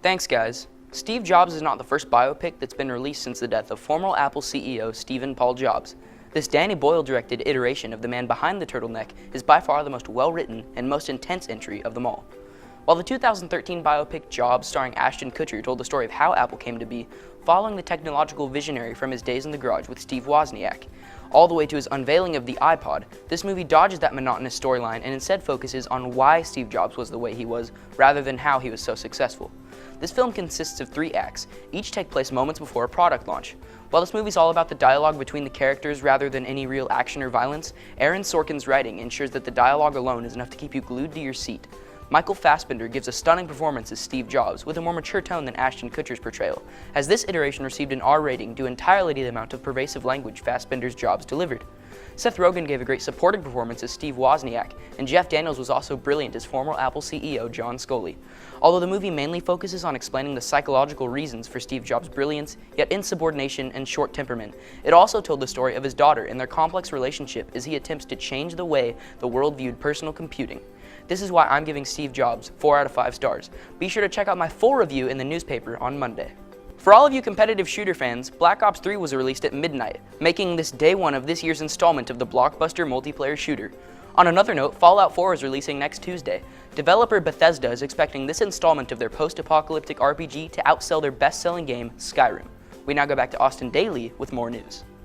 Thanks, guys. Steve Jobs is not the first biopic that's been released since the death of former Apple CEO Stephen Paul Jobs. This Danny Boyle-directed iteration of the man behind the turtleneck is by far the most well-written and most intense entry of them all. While the 2013 biopic Jobs starring Ashton Kutcher told the story of how Apple came to be, following the technological visionary from his days in the garage with Steve Wozniak, all the way to his unveiling of the iPod, this movie dodges that monotonous storyline and instead focuses on why Steve Jobs was the way he was, rather than how he was so successful. This film consists of 3 acts, each take place moments before a product launch. While this movie's all about the dialogue between the characters rather than any real action or violence, Aaron Sorkin's writing ensures that the dialogue alone is enough to keep you glued to your seat. Michael Fassbender gives a stunning performance as Steve Jobs, with a more mature tone than Ashton Kutcher's portrayal, as this iteration received an R rating due entirely to the amount of pervasive language Fassbender's Jobs delivered. Seth Rogen gave a great supporting performance as Steve Wozniak, and Jeff Daniels was also brilliant as former Apple CEO John Sculley. Although the movie mainly focuses on explaining the psychological reasons for Steve Jobs' brilliance, yet insubordination and short temperament, it also told the story of his daughter and their complex relationship as he attempts to change the way the world viewed personal computing. This is why I'm giving Steve Jobs 4 out of 5 stars. Be sure to check out my full review in the newspaper on Monday. For all of you competitive shooter fans, Black Ops 3 was released at midnight, making this day 1 of this year's installment of the blockbuster multiplayer shooter. On another note, Fallout 4 is releasing next Tuesday. Developer Bethesda is expecting this installment of their post-apocalyptic RPG to outsell their best-selling game, Skyrim. We now go back to Austin Daly with more news.